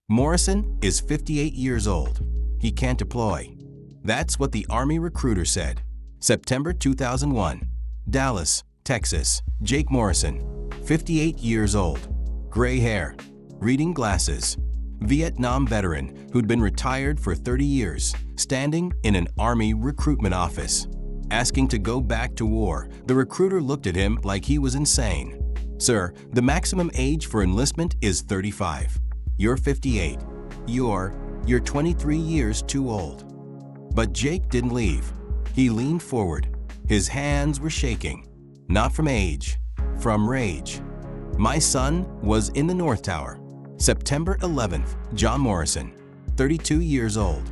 Morrison is 58 years old. He can't deploy. That's what the Army recruiter said. September 2001, Dallas, Texas. Jake Morrison, 58 years old, gray hair, reading glasses, Vietnam veteran who'd been retired for 30 years, standing in an Army recruitment office, asking to go back to war. The recruiter looked at him like he was insane. "Sir, the maximum age for enlistment is 35. You're 58. You're 23 years too old." But Jake didn't leave. He leaned forward. His hands were shaking. Not from age, from rage. "My son was in the North Tower. September 11th, John Morrison, 32 years old."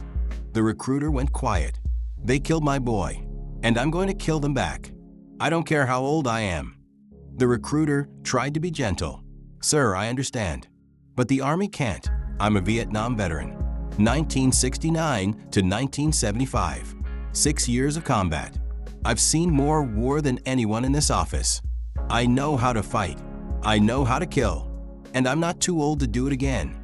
The recruiter went quiet. "They killed my boy, and I'm going to kill them back. I don't care how old I am." The recruiter tried to be gentle. "Sir, I understand. But the Army can't. I'm a Vietnam veteran. 1969 to 1975. 6 years of combat. I've seen more war than anyone in this office. I know how to fight. I know how to kill. And I'm not too old to do it again."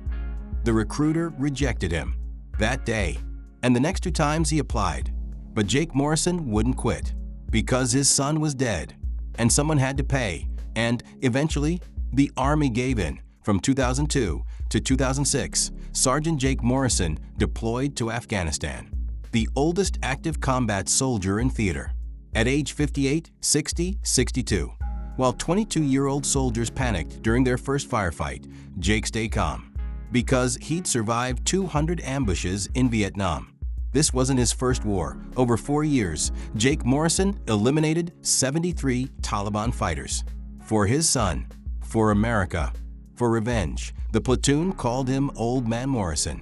The recruiter rejected him that day, and the next 2 times he applied. But Jake Morrison wouldn't quit, because his son was dead, and someone had to pay, and eventually the Army gave in. From 2002 to 2006, Sergeant Jake Morrison deployed to Afghanistan, the oldest active combat soldier in theater. At age 58, 60, 62. While 22-year-old soldiers panicked during their first firefight, Jake stayed calm, because he'd survived 200 ambushes in Vietnam. This wasn't his first war. Over 4 years, Jake Morrison eliminated 73 Taliban fighters. For his son, for America, for revenge, the platoon called him Old Man Morrison,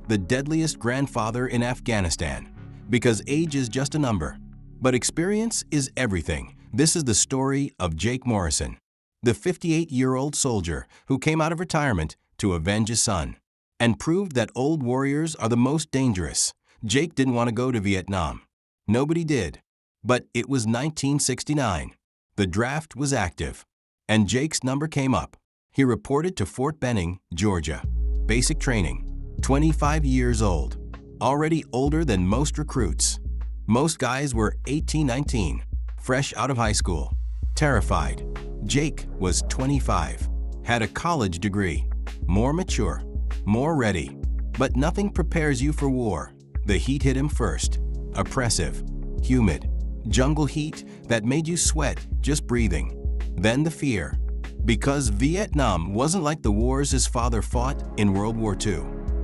the deadliest grandfather in Afghanistan, because age is just a number, but experience is everything. This is the story of Jake Morrison, the 58-year-old soldier who came out of retirement to avenge his son, and proved that old warriors are the most dangerous. Jake didn't want to go to Vietnam. Nobody did. But it was 1969. The draft was active, and Jake's number came up. He reported to Fort Benning, Georgia. Basic training. 25 years old. Already older than most recruits. Most guys were 18, 19, fresh out of high school. Terrified. Jake was 25. Had a college degree. More mature. More ready. But nothing prepares you for war. The heat hit him first. Oppressive. Humid. Jungle heat that made you sweat just breathing. Then the fear. Because Vietnam wasn't like the wars his father fought in World War II.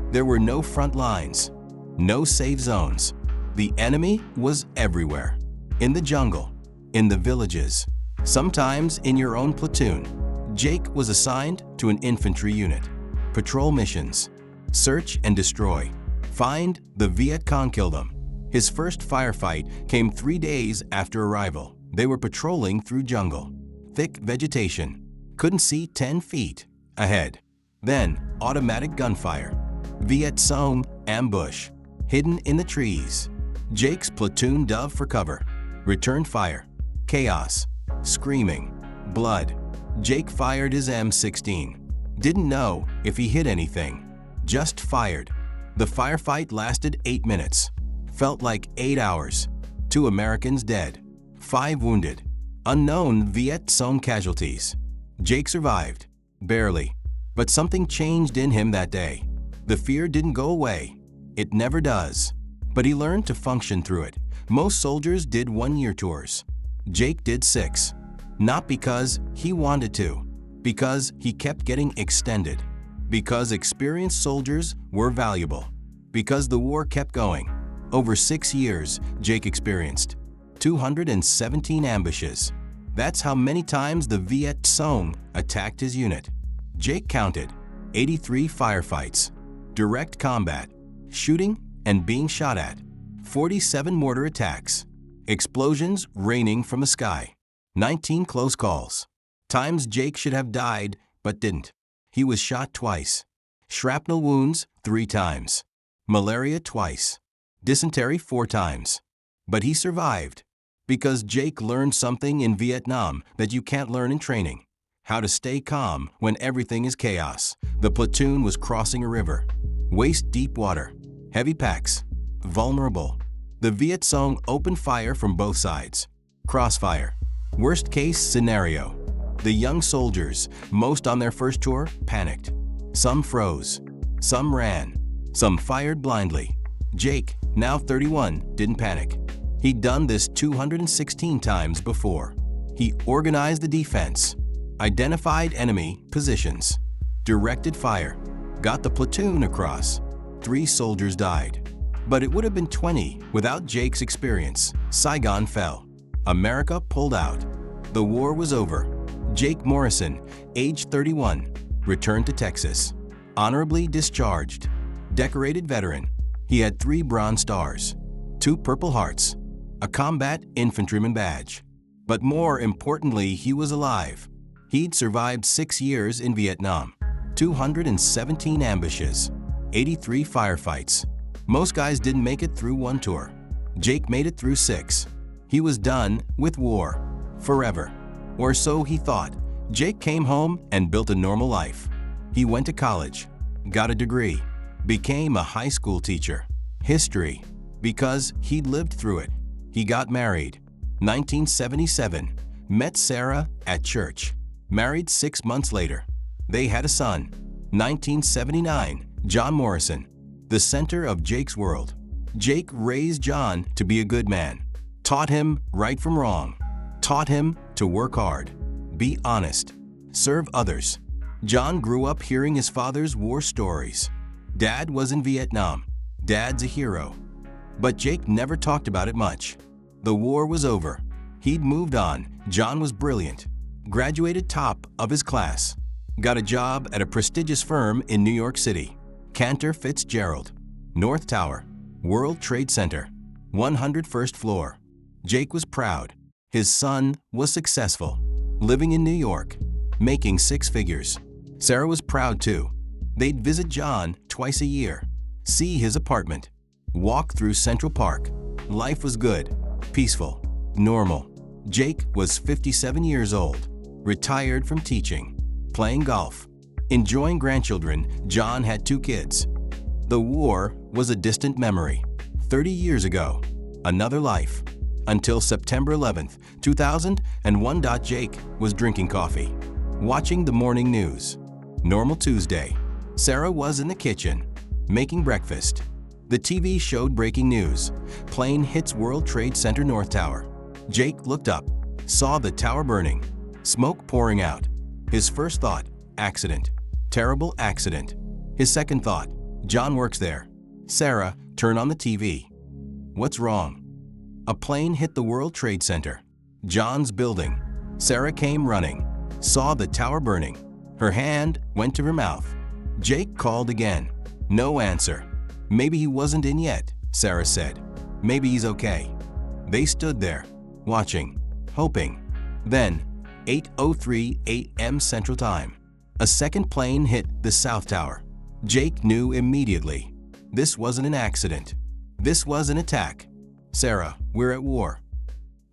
There were no front lines. No safe zones. The enemy was everywhere. In the jungle. In the villages. Sometimes in your own platoon. Jake was assigned to an infantry unit. Patrol missions. Search and destroy. Find the Viet Cong killed him. His first firefight came 3 days after arrival. They were patrolling through jungle. Thick vegetation. Couldn't see 10 feet ahead. Then automatic gunfire. Viet Cong ambush. Hidden in the trees. Jake's platoon dove for cover. Returned fire. Chaos. Screaming. Blood. Jake fired his M16. Didn't know if he hit anything. Just fired. The firefight lasted 8 minutes. Felt like 8 hours. 2 Americans dead. 5 wounded. Unknown Viet Cong casualties. Jake survived. Barely. But something changed in him that day. The fear didn't go away. It never does. But he learned to function through it. Most soldiers did 1-year tours. Jake did 6. Not because he wanted to. Because he kept getting extended. Because experienced soldiers were valuable. Because the war kept going. Over 6 years, Jake experienced 217 ambushes. That's how many times the Viet Cong attacked his unit. Jake counted 83 firefights, direct combat, shooting and being shot at, 47 mortar attacks, explosions raining from the sky, 19 close calls. Times Jake should have died but didn't. He was shot twice. Shrapnel wounds 3 times. Malaria twice. Dysentery 4 times. But he survived. Because Jake learned something in Vietnam that you can't learn in training. How to stay calm when everything is chaos. The platoon was crossing a river. Waist-deep water. Heavy packs. Vulnerable. The Viet Cong opened fire from both sides. Crossfire. Worst-case scenario. The young soldiers, most on their first tour, panicked. Some froze. Some ran. Some fired blindly. Jake, now 31, didn't panic. He'd done this 216 times before. He organized the defense, identified enemy positions, directed fire, got the platoon across. 3 soldiers died. But it would have been 20 without Jake's experience. Saigon fell. America pulled out. The war was over. Jake Morrison, age 31, returned to Texas. Honorably discharged. Decorated veteran. He had 3 Bronze Stars, 2 Purple Hearts, a Combat Infantryman badge. But more importantly, he was alive. He'd survived 6 years in Vietnam, 217 ambushes, 83 firefights. Most guys didn't make it through 1 tour. Jake made it through 6. He was done with war. Forever. Or so he thought. Jake came home and built a normal life. He went to college, got a degree, became a high school teacher. History, because he'd lived through it. He got married. 1977, met Sarah at church. Married 6 months later. They had a son. 1979, John Morrison, the center of Jake's world. Jake raised John to be a good man, taught him right from wrong, taught him to work hard, be honest, serve others. John grew up hearing his father's war stories. Dad was in Vietnam. Dad's a hero. But Jake never talked about it much. The war was over. He'd moved on. John was brilliant. Graduated top of his class. Got a job at a prestigious firm in New York City. Cantor Fitzgerald. North Tower. World Trade Center. 101st floor. Jake was proud. His son was successful. Living in New York. Making 6 figures. Sarah was proud too. They'd visit John twice a year. See his apartment. Walk through Central Park. Life was good. Peaceful. Normal. Jake was 57 years old. Retired from teaching. Playing golf. Enjoying grandchildren. John had 2 kids. The war was a distant memory. 30 years ago. Another life. Until September 11th, 2001. Jake was drinking coffee. Watching the morning news. Normal Tuesday. Sarah was in the kitchen, making breakfast. The TV showed breaking news. Plane hits World Trade Center North Tower. Jake looked up, saw the tower burning, smoke pouring out. His first thought, accident. Terrible accident. His second thought, John works there. Sarah, turn on the TV. What's wrong? A plane hit the World Trade Center. John's building. Sarah came running, saw the tower burning. Her hand went to her mouth. Jake called again. No answer. Maybe he wasn't in yet, Sarah said. Maybe he's okay. They stood there, watching, hoping. Then, 8:03 a.m. Central Time, a second plane hit the South Tower. Jake knew immediately. This wasn't an accident. This was an attack. Sarah, we're at war.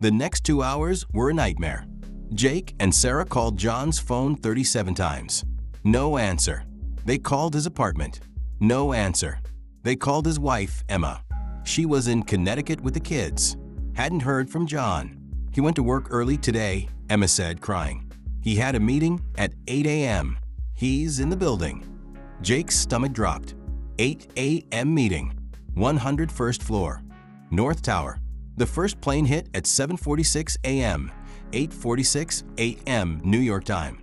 The next 2 hours were a nightmare. Jake and Sarah called John's phone 37 times. No answer. They called his apartment. No answer. They called his wife, Emma. She was in Connecticut with the kids. Hadn't heard from John. He went to work early today, Emma said, crying. He had a meeting at 8 a.m. He's in the building. Jake's stomach dropped. 8 a.m. meeting. 101st floor. North Tower. The first plane hit at 7:46 a.m. 8:46 a.m. New York time.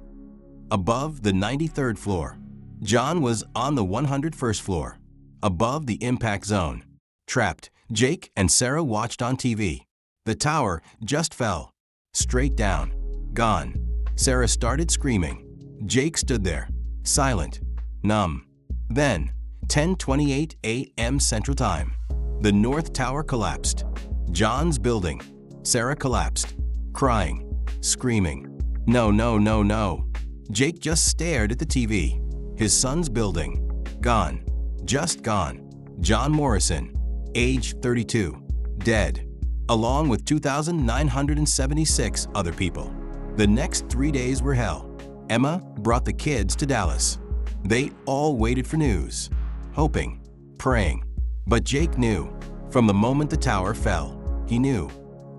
Above the 93rd floor. John was on the 101st floor. Above the impact zone. Trapped, Jake and Sarah watched on TV. The tower just fell. Straight down. Gone. Sarah started screaming. Jake stood there. Silent. Numb. Then, 10:28 a.m. Central Time. The North Tower collapsed. John's building. Sarah collapsed. Crying. Screaming. No, no, no, no. Jake just stared at the TV. His son's building. Gone. Just gone. John Morrison, age 32, dead, along with 2,976 other people. The next 3 days were hell. Emma brought the kids to Dallas. They all waited for news, hoping, praying. But Jake knew. From the moment the tower fell, he knew.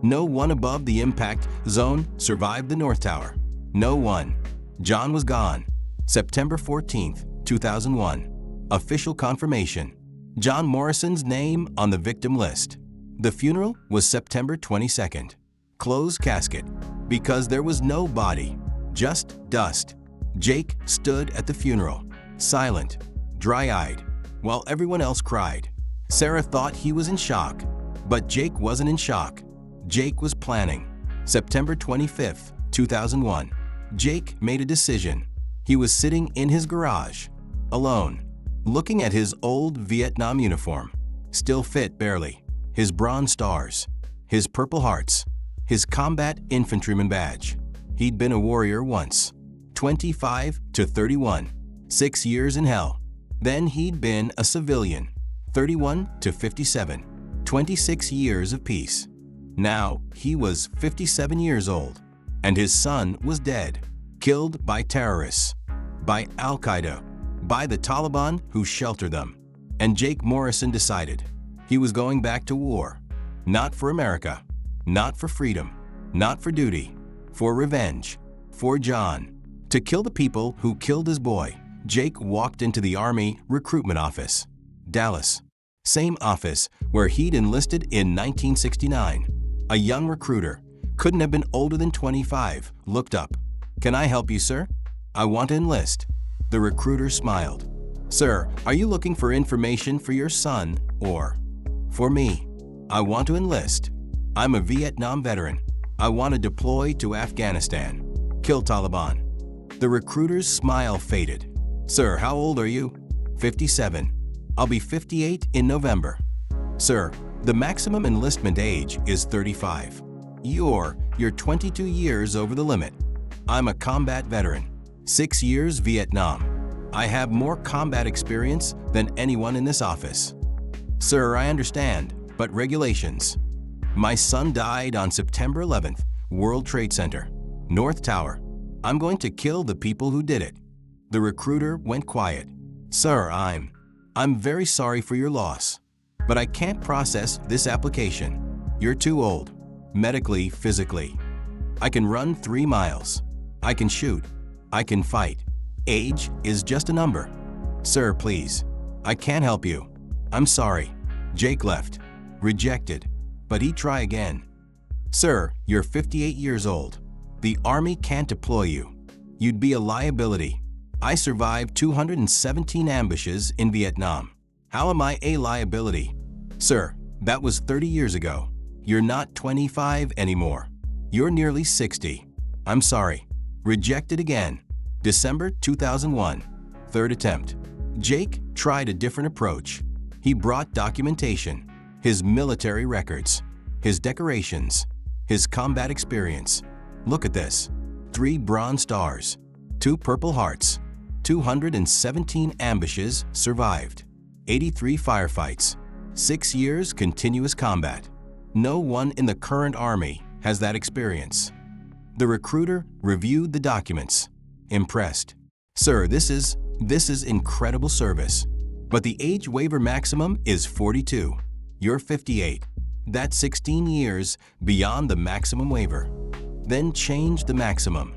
No one above the impact zone survived the North Tower. No one. John was gone. September 14, 2001. Official confirmation. John Morrison's name on the victim list. The funeral was September 22nd. Closed casket. Because there was no body, just dust. Jake stood at the funeral, silent, dry-eyed, while everyone else cried. Sarah thought he was in shock, but Jake wasn't in shock. Jake was planning. September 25, 2001. Jake made a decision. He was sitting in his garage, alone, looking at his old Vietnam uniform, still fit barely, his bronze stars, his purple hearts, his combat infantryman badge. He'd been a warrior once. 25 to 31, 6 years in hell. Then he'd been a civilian. 31 to 57, 26 years of peace. Now he was 57 years old, and his son was dead, killed by terrorists, by Al-Qaeda, by the Taliban who sheltered them. And Jake Morrison decided he was going back to war, not for America, not for freedom, not for duty, for revenge, for John. To kill the people who killed his boy, Jake walked into the Army recruitment office, Dallas. Same office where he'd enlisted in 1969. A young recruiter, couldn't have been older than 25, looked up. "Can I help you, sir? I want to enlist." The recruiter smiled. "Sir, are you looking for information for your son or for me? I want to enlist. I'm a Vietnam veteran. I want to deploy to Afghanistan, kill Taliban." The recruiter's smile faded. "Sir, how old are you?" 57. "I'll be 58 in November." "Sir, the maximum enlistment age is 35. You're 22 years over the limit. I'm a combat veteran. 6 years Vietnam. I have more combat experience than anyone in this office." "Sir, I understand, but regulations." "My son died on September 11th, World Trade Center, North Tower. I'm going to kill the people who did it." The recruiter went quiet. "Sir, I'm very sorry for your loss, but I can't process this application. You're too old, medically, physically. I can run 3 miles. I can shoot. I can fight. Age is just a number. Sir, please. I can't help you. I'm sorry." Jake left, rejected, but he'd try again. "Sir, you're 58 years old. The Army can't deploy you. You'd be a liability. I survived 217 ambushes in Vietnam. How am I a liability?" "Sir, that was 30 years ago. You're not 25 anymore. You're nearly 60. I'm sorry." Rejected again. December 2001, 3rd attempt. Jake tried a different approach. He brought documentation, his military records, his decorations, his combat experience. "Look at this. 3 bronze stars, 2 purple hearts, 217 ambushes survived, 83 firefights, 6 years continuous combat. No one in the current Army has that experience." The recruiter reviewed the documents, impressed. "Sir, this is incredible service, but the age waiver maximum is 42. You're 58. That's 16 years beyond the maximum waiver. Then change the maximum."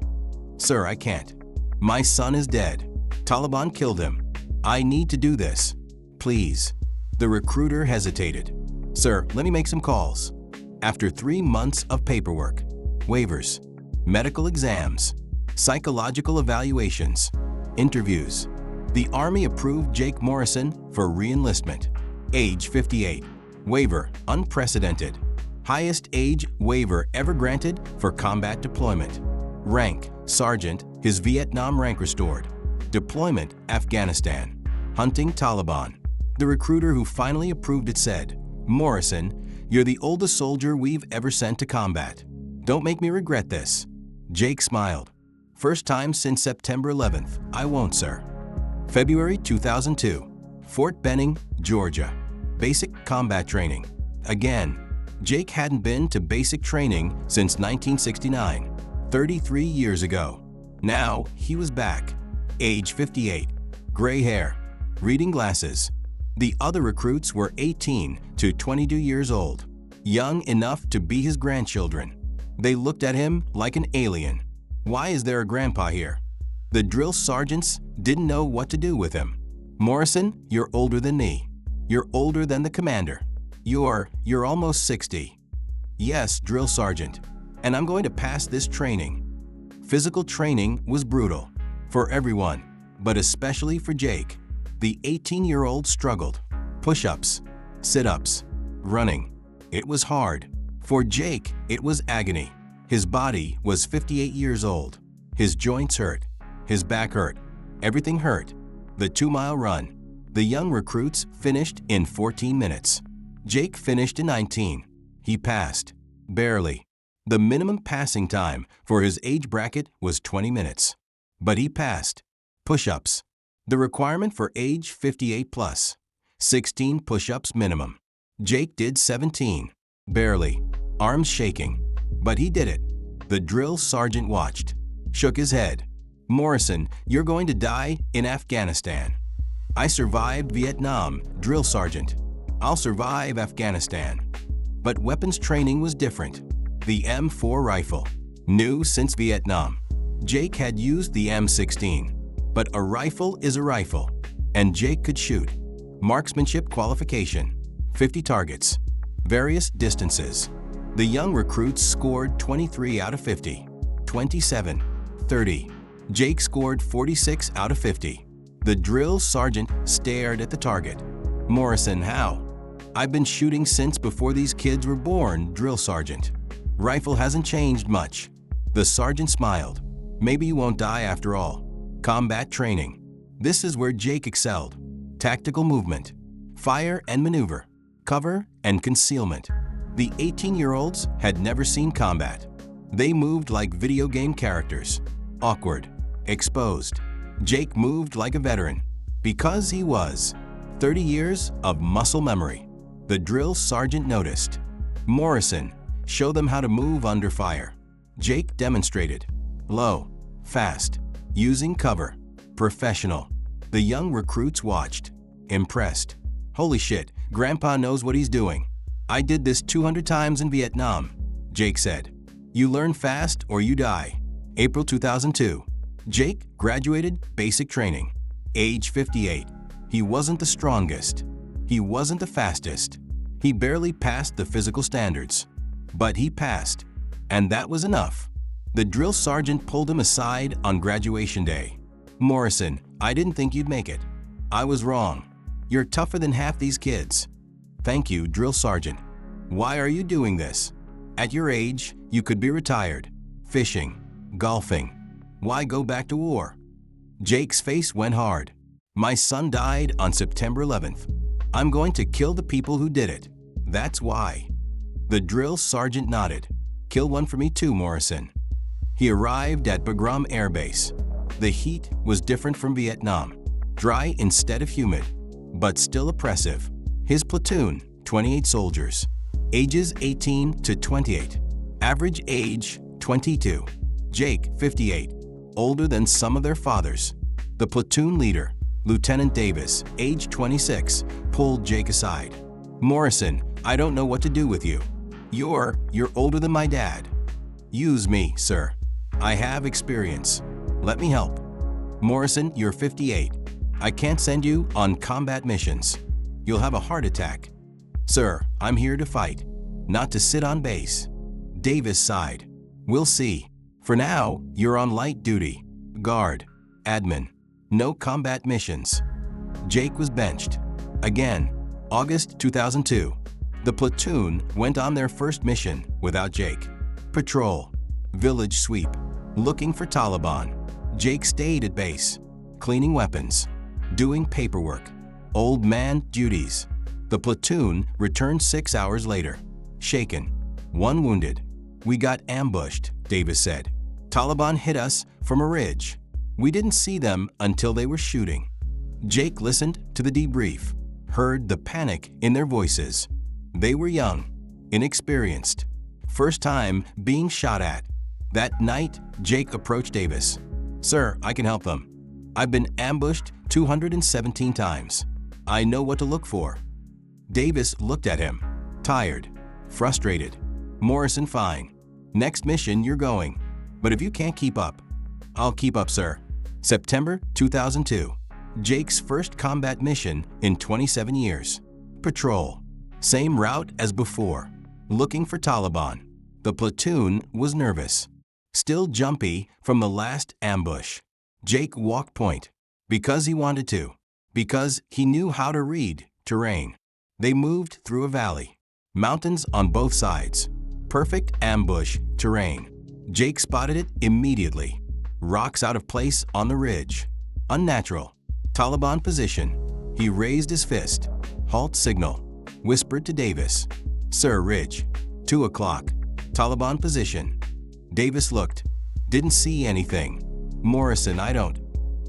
"Sir, I can't. My son is dead. Taliban killed him. I need to do this. Please." The recruiter hesitated. "Sir, let me make some calls." After 3 months of paperwork, waivers, medical exams, psychological evaluations, interviews, the Army approved Jake Morrison for re-enlistment. Age 58. Waiver unprecedented. Highest age waiver ever granted for combat deployment. Rank sergeant, his Vietnam rank restored. Deployment Afghanistan. Hunting Taliban. The recruiter who finally approved it said, "Morrison, you're the oldest soldier we've ever sent to combat. Don't make me regret this." Jake smiled. "First time since September 11th. I won't, sir." February 2002. Fort Benning, Georgia. Basic combat training. Again, Jake hadn't been to basic training since 1969, 33 years ago. Now he was back. Age 58, gray hair, reading glasses. The other recruits were 18 to 22 years old, young enough to be his grandchildren. They looked at him like an alien. Why is there a grandpa here? The drill sergeants didn't know what to do with him. Morrison, you're older than me. You're older than the commander. You're almost 60. Yes, drill sergeant, and I'm going to pass this training. Physical training was brutal for everyone, but especially for Jake. The 18-year-old struggled. Push-ups, sit-ups, running. It was hard. For Jake, it was agony. His body was 58 years old. His joints hurt. His back hurt. Everything hurt. The 2-mile run. The young recruits finished in 14 minutes. Jake finished in 19. He passed. Barely. The minimum passing time for his age bracket was 20 minutes. But he passed. Push-ups. The requirement for age 58 plus. 16 push-ups minimum. Jake did 17. Barely. Arms shaking. But he did it. The drill sergeant watched. Shook his head. Morrison, you're going to die in Afghanistan. I survived Vietnam, drill sergeant. I'll survive Afghanistan. But weapons training was different. The M4 rifle. New since Vietnam. Jake had used the M16. But a rifle is a rifle. And Jake could shoot. Marksmanship qualification. 50 targets. Various distances. The young recruits scored 23 out of 50. 27. 30. Jake scored 46 out of 50. The drill sergeant stared at the target. Morrison, how? I've been shooting since before these kids were born, drill sergeant. Rifle hasn't changed much. The sergeant smiled. Maybe you won't die after all. Combat training. This is where Jake excelled. Tactical movement. Fire and maneuver. Cover and concealment. The 18-year-olds had never seen combat. They moved like video game characters. Awkward. Exposed. Jake moved like a veteran. Because he was. 30 years of muscle memory. The drill sergeant noticed. Morrison, show them how to move under fire. Jake demonstrated. Low. Fast. Using cover. Professional. The young recruits watched. Impressed. Holy shit, Grandpa knows what he's doing. I did this 200 times in Vietnam, Jake said. You learn fast or you die. April 2002. Jake graduated basic training. Age 58. He wasn't the strongest. He wasn't the fastest. He barely passed the physical standards. But he passed. And that was enough. The drill sergeant pulled him aside on graduation day. Morrison, I didn't think you'd make it. I was wrong. You're tougher than half these kids. Thank you, drill sergeant. Why are you doing this? At your age, you could be retired. Fishing. Golfing. Why go back to war? Jake's face went hard. My son died on September 11th. I'm going to kill the people who did it. That's why. The drill sergeant nodded. Kill one for me too, Morrison. He arrived at Bagram Air Base. The heat was different from Vietnam. Dry instead of humid, but still oppressive. His platoon, 28 soldiers. Ages 18 to 28. Average age, 22. Jake, 58. Older than some of their fathers. The platoon leader, Lieutenant Davis, age 26, pulled Jake aside. Morrison, I don't know what to do with you. You're older than my dad. Use me, sir. I have experience. Let me help. Morrison, you're 58. I can't send you on combat missions. You'll have a heart attack. Sir, I'm here to fight, not to sit on base. Davis sighed. We'll see. For now, you're on light duty. Guard. Admin. No combat missions. Jake was benched. Again, August 2002. The platoon went on their first mission without Jake. Patrol. Village sweep. Looking for Taliban. Jake stayed at base. Cleaning weapons. Doing paperwork. Old man duties. The platoon returned 6 hours later. Shaken. One wounded. We got ambushed, Davis said. Taliban hit us from a ridge. We didn't see them until they were shooting. Jake listened to the debrief, heard the panic in their voices. They were young, inexperienced, first time being shot at. That night, Jake approached Davis. Sir, I can help them. I've been ambushed 217 times. I know what to look for. Davis looked at him, tired, frustrated. Morrison, fine. Next mission, you're going. But if you can't keep up, I'll keep up, sir. September 2002. Jake's first combat mission in 27 years. Patrol. Same route as before. Looking for Taliban. The platoon was nervous. Still jumpy from the last ambush. Jake walked point. Because he wanted to. Because he knew how to read terrain. They moved through a valley. Mountains on both sides. Perfect ambush terrain. Jake spotted it immediately. Rocks out of place on the ridge. Unnatural. Taliban position. He raised his fist. Halt signal. Whispered to Davis. Sir, ridge. 2 o'clock. Taliban position. Davis looked. Didn't see anything. Morrison, I don't.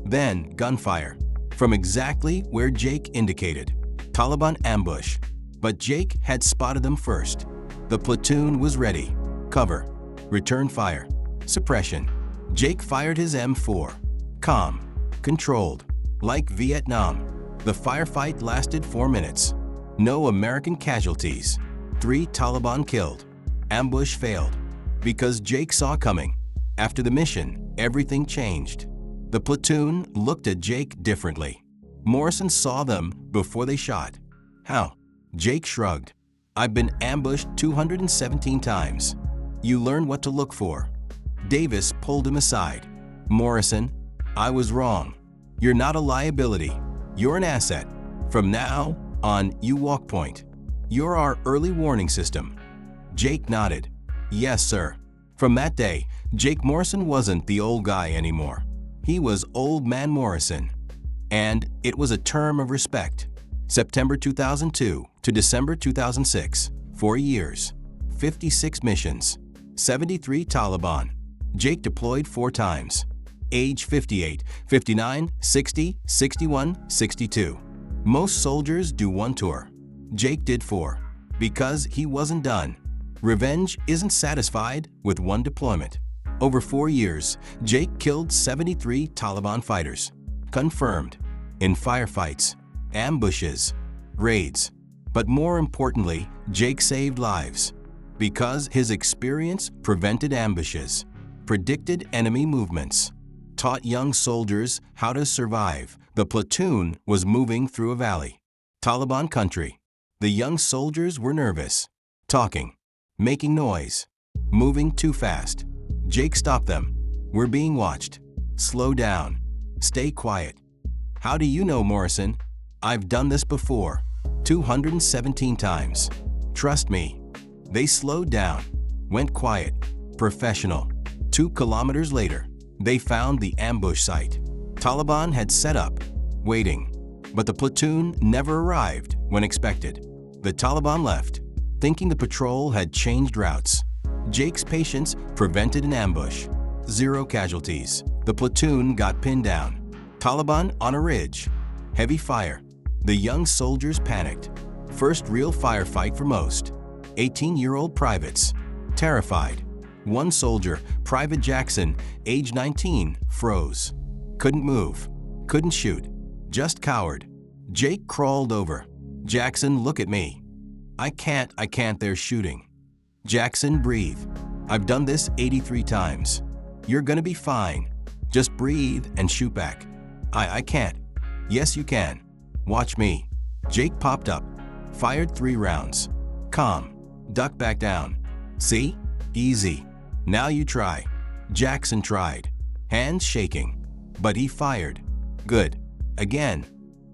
Then gunfire. From exactly where Jake indicated. Taliban ambush. But Jake had spotted them first. The platoon was ready. Cover. Return fire. Suppression. Jake fired his M4. Calm. Controlled. Like Vietnam. The firefight lasted 4 minutes. No American casualties. 3 Taliban killed. Ambush failed. Because Jake saw coming. After the mission, everything changed. The platoon looked at Jake differently. Morrison saw them before they shot. How? Jake shrugged. I've been ambushed 217 times. You learn what to look for. Davis pulled him aside. Morrison, I was wrong. You're not a liability. You're an asset. From now on, you walk point. You're our early warning system. Jake nodded. Yes, sir. From that day, Jake Morrison wasn't the old guy anymore. He was Old Man Morrison. And it was a term of respect. September 2002 to December 2006, 4 years, 56 missions, 73 Taliban. Jake deployed 4 times. Age 58, 59, 60, 61, 62. Most soldiers do 1 tour. Jake did 4. Because he wasn't done. Revenge isn't satisfied with 1 deployment. Over 4 years, Jake killed 73 Taliban fighters. Confirmed. In firefights, ambushes, raids. But more importantly, Jake saved lives. Because his experience prevented ambushes, predicted enemy movements, taught young soldiers how to survive. The platoon was moving through a valley. Taliban country. The young soldiers were nervous. Talking. Making noise. Moving too fast. Jake stopped them. We're being watched. Slow down. Stay quiet. How do you know, Morrison? I've done this before. 217 times. Trust me. They slowed down. Went quiet. Professional. 2 kilometers later, they found the ambush site. Taliban had set up, waiting. But the platoon never arrived when expected. The Taliban left, thinking the patrol had changed routes. Jake's patience prevented an ambush. 0 casualties. The platoon got pinned down. Taliban on a ridge. Heavy fire. The young soldiers panicked. First real firefight for most. 18-year-old privates. Terrified. 1 soldier, Private Jackson, age 19, froze. Couldn't move. Couldn't shoot. Just cowered. Jake crawled over. Jackson, look at me. I can't, they're shooting. Jackson, breathe. I've done this 83 times. You're gonna be fine. Just breathe and shoot back. I can't. Yes, you can. Watch me. Jake popped up. Fired 3 rounds. Calm. Duck back down. See? Easy. Now you try. Jackson tried. Hands shaking. But he fired. Good. Again.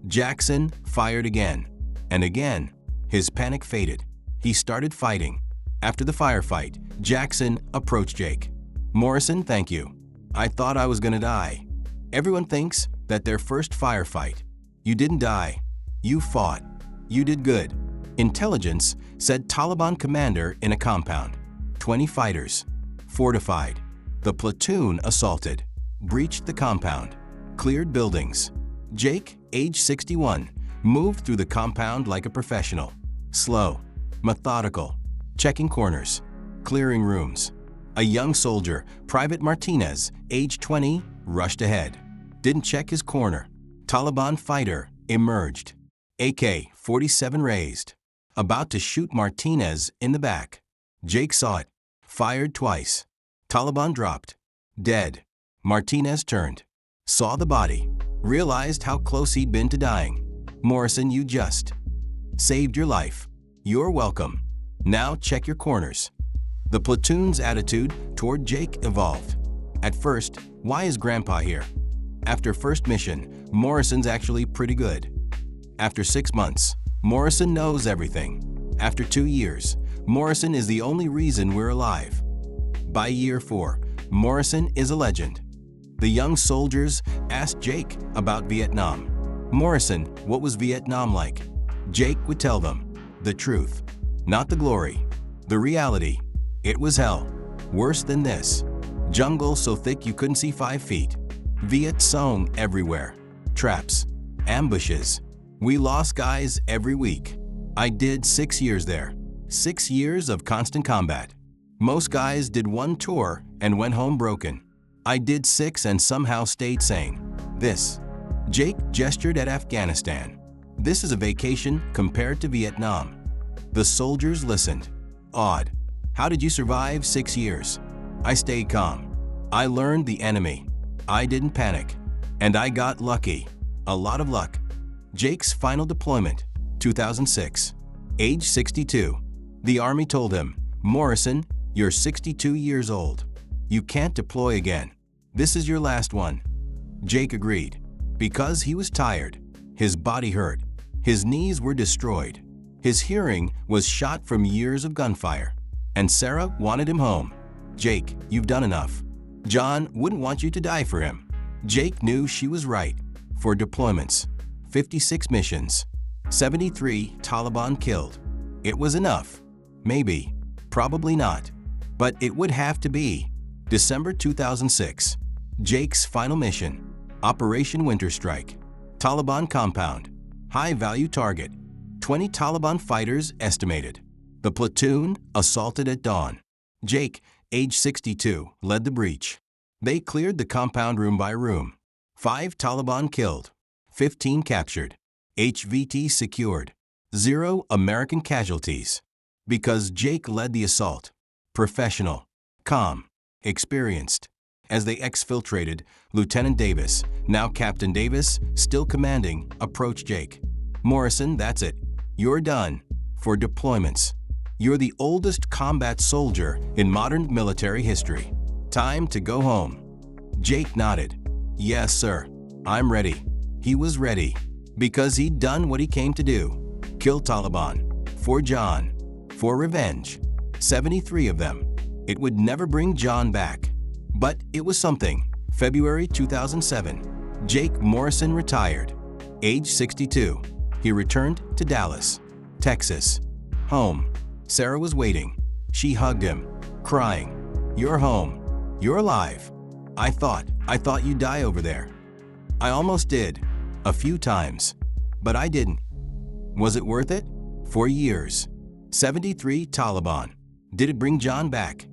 Jackson fired again. And again. His panic faded. He started fighting. After the firefight, Jackson approached Jake. Morrison, thank you. I thought I was gonna die. Everyone thinks that their first firefight. You didn't die. You fought. You did good. Intelligence said Taliban commander in a compound. 20 fighters. Fortified. The platoon assaulted. Breached the compound. Cleared buildings. Jake, age 61, moved through the compound like a professional. Slow. Methodical. Checking corners. Clearing rooms. A young soldier, Private Martinez, age 20, rushed ahead. Didn't check his corner. Taliban fighter emerged. AK-47 raised. About to shoot Martinez in the back. Jake saw it. Fired twice. Taliban dropped. Dead. Martinez turned. Saw the body. Realized how close he'd been to dying. Morrison, you just saved your life. You're welcome. Now check your corners. The platoon's attitude toward Jake evolved. At first, why is Grandpa here? After first mission, Morrison's actually pretty good. After 6 months, Morrison knows everything. After 2 years, Morrison is the only reason we're alive. By year 4, Morrison is a legend. The young soldiers asked Jake about Vietnam. Morrison, what was Vietnam like? Jake would tell them the truth, not the glory, the reality. It was hell. Worse than this. Jungle so thick you couldn't see 5 feet. Viet Cong everywhere. Traps. Ambushes. We lost guys every week. I did 6 years there. 6 years of constant combat. Most guys did 1 tour and went home broken. I did 6 and somehow stayed sane. This. Jake gestured at Afghanistan. This is a vacation compared to Vietnam. The soldiers listened. Awed. How did you survive 6 years? I stayed calm. I learned the enemy. I didn't panic. And I got lucky. A lot of luck. Jake's final deployment, 2006. Age 62. The Army told him, Morrison, you're 62 years old. You can't deploy again. This is your last one. Jake agreed. Because he was tired. His body hurt. His knees were destroyed. His hearing was shot from years of gunfire. And Sarah wanted him home. Jake, you've done enough. John wouldn't want you to die for him. Jake knew she was right. For deployments, 56 missions, 73 Taliban killed. It was enough. Maybe. Probably not. But it would have to be. December 2006. Jake's final mission. Operation Winter Strike. Taliban compound. High-value target. 20 Taliban fighters estimated. The platoon assaulted at dawn. Jake, age 62, led the breach. They cleared the compound room by room. 5 Taliban killed. 15 captured. HVT secured. 0 American casualties. Because Jake led the assault. Professional. Calm. Experienced. As they exfiltrated, Lieutenant Davis, now Captain Davis, still commanding, approached Jake. Morrison, that's it. You're done. For deployments. You're the oldest combat soldier in modern military history. Time to go home. Jake nodded. Yes, sir. I'm ready. He was ready. Because he'd done what he came to do. Kill Taliban. For John. For revenge. 73 of them. It would never bring John back. But it was something. February 2007. Jake Morrison retired. Age 62. He returned to Dallas, Texas. Home. Sarah was waiting. She hugged him, crying. You're home. You're alive. I thought you'd die over there. I almost did. A few times. But I didn't. Was it worth it? For years. 73 Taliban. Did it bring John back?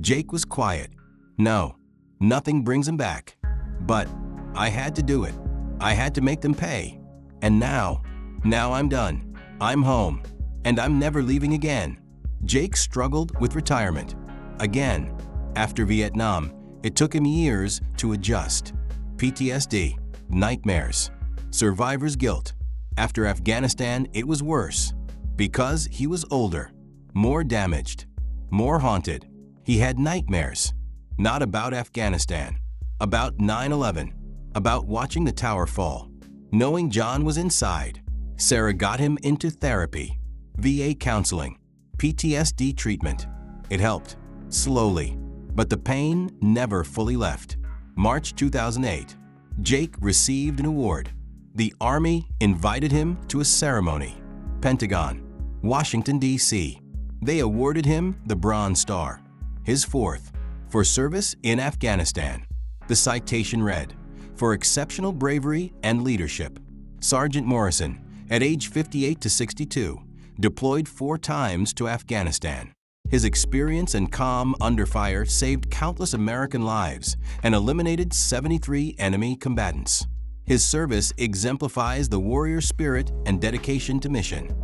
Jake was quiet. No. Nothing brings him back. But I had to do it. I had to make them pay. And now I'm done. I'm home. And I'm never leaving again. Jake struggled with retirement. Again. After Vietnam, it took him years to adjust. PTSD, nightmares, survivor's guilt. After Afghanistan, it was worse. Because he was older, more damaged, more haunted. He had nightmares. Not about Afghanistan. About 9/11. About watching the tower fall. Knowing John was inside. Sarah got him into therapy. VA counseling. PTSD treatment. It helped. Slowly. But the pain never fully left. March 2008. Jake received an award. The Army invited him to a ceremony. Pentagon, Washington, D.C. They awarded him the Bronze Star, his 4th, for service in Afghanistan. The citation read, for exceptional bravery and leadership. Sergeant Morrison, at age 58 to 62, deployed 4 times to Afghanistan. His experience and calm under fire saved countless American lives and eliminated 73 enemy combatants. His service exemplifies the warrior spirit and dedication to mission.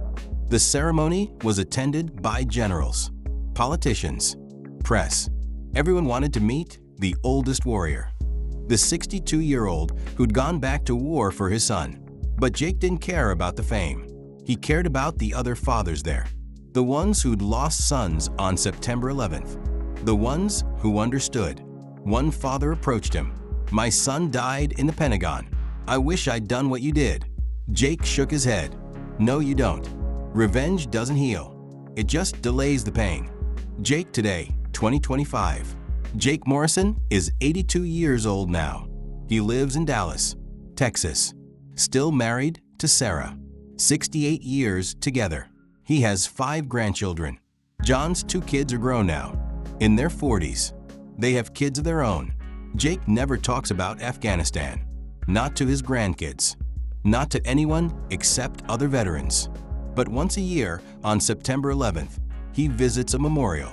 The ceremony was attended by generals, politicians, press. Everyone wanted to meet the oldest warrior, the 62-year-old who'd gone back to war for his son. But Jake didn't care about the fame. He cared about the other fathers there, the ones who'd lost sons on September 11th, the ones who understood. One father approached him. "My son died in the Pentagon. I wish I'd done what you did." Jake shook his head. "No, you don't. Revenge doesn't heal. It just delays the pain." Jake today, 2025. Jake Morrison is 82 years old now. He lives in Dallas, Texas. Still married to Sarah. 68 years together. He has 5 grandchildren. John's 2 kids are grown now, in their 40s. They have kids of their own. Jake never talks about Afghanistan. Not to his grandkids. Not to anyone except other veterans. But once a year, on September 11th, he visits a memorial,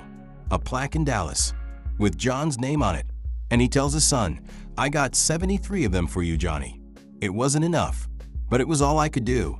a plaque in Dallas, with John's name on it. And he tells his son, "I got 73 of them for you, Johnny." It wasn't enough, but it was all I could do.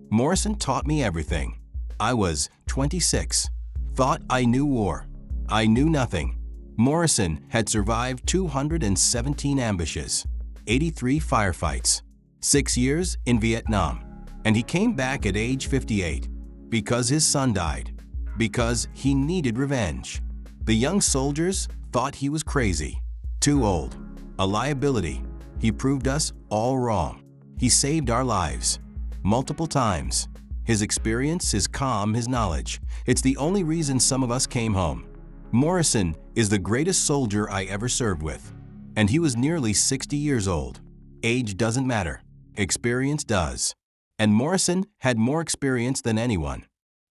Morrison taught me everything. I was 26. Thought I knew war. I knew nothing. Morrison had survived 217 ambushes, 83 firefights, 6 years in Vietnam, and he came back at age 58 because his son died, because he needed revenge. The young soldiers thought he was crazy, too old, a liability. He proved us all wrong. He saved our lives, multiple times. His experience, his calm, his knowledge. It's the only reason some of us came home. Morrison is the greatest soldier I ever served with, and he was nearly 60 years old. Age doesn't matter. Experience does. And Morrison had more experience than anyone.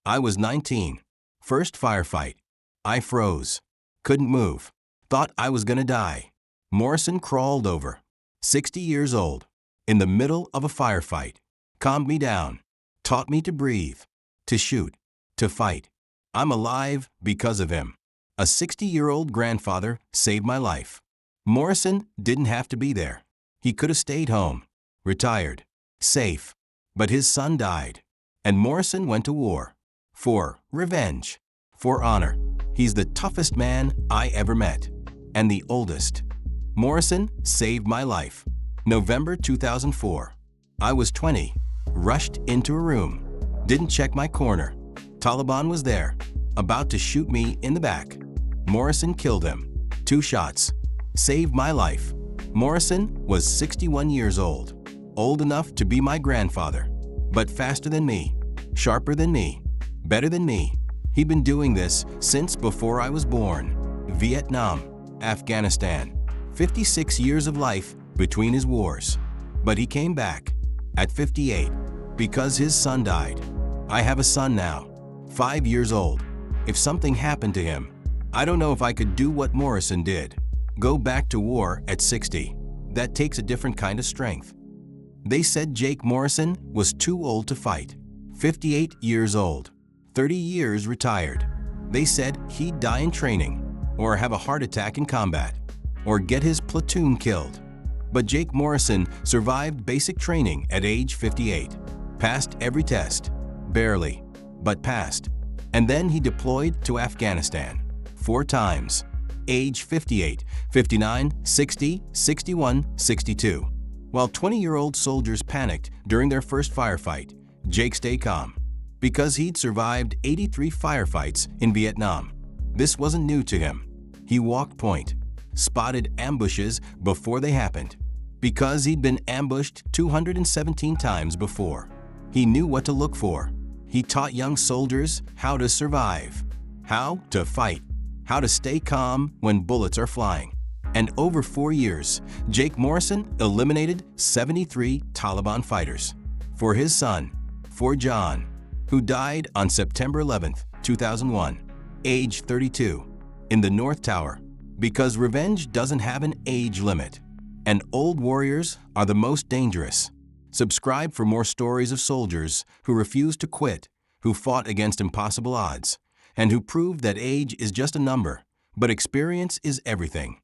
I was 19. First firefight. I froze. Couldn't move. Thought I was gonna die. Morrison crawled over. 60 years old. In the middle of a firefight. Calmed me down. Taught me to breathe. To shoot. To fight. I'm alive because of him. A 60-year-old grandfather saved my life. Morrison didn't have to be there. He could have stayed home. Retired. Safe. But his son died. And Morrison went to war. For revenge. For honor. He's the toughest man I ever met. And the oldest. Morrison saved my life. November 2004. I was 20. Rushed into a room. Didn't check my corner. Taliban was there. About to shoot me in the back. Morrison killed him. 2 shots. Saved my life. Morrison was 61 years old. Old enough to be my grandfather. But faster than me. Sharper than me. Better than me. He'd been doing this since before I was born. Vietnam. Afghanistan. 56 years of life between his wars. But he came back. At 58. Because his son died. I have a son now. 5 years old. If something happened to him, I don't know if I could do what Morrison did. Go back to war at 60. That takes a different kind of strength. They said Jake Morrison was too old to fight. 58 years old. 30 years retired. They said he'd die in training, or have a heart attack in combat, or get his platoon killed. But Jake Morrison survived basic training at age 58. Passed every test. Barely, but passed. And then he deployed to Afghanistan 4 times. Age 58, 59, 60, 61, 62. While 20-year-old soldiers panicked during their first firefight, Jake stayed calm. Because he'd survived 83 firefights in Vietnam. This wasn't new to him. He walked point. Spotted ambushes before they happened. Because he'd been ambushed 217 times before. He knew what to look for. He taught young soldiers how to survive, how to fight, how to stay calm when bullets are flying. And over 4 years, Jake Morrison eliminated 73 Taliban fighters. For his son, for John, who died on September 11, 2001, age 32, in the North Tower, because revenge doesn't have an age limit. And old warriors are the most dangerous. Subscribe for more stories of soldiers who refused to quit, who fought against impossible odds, and who proved that age is just a number, but experience is everything.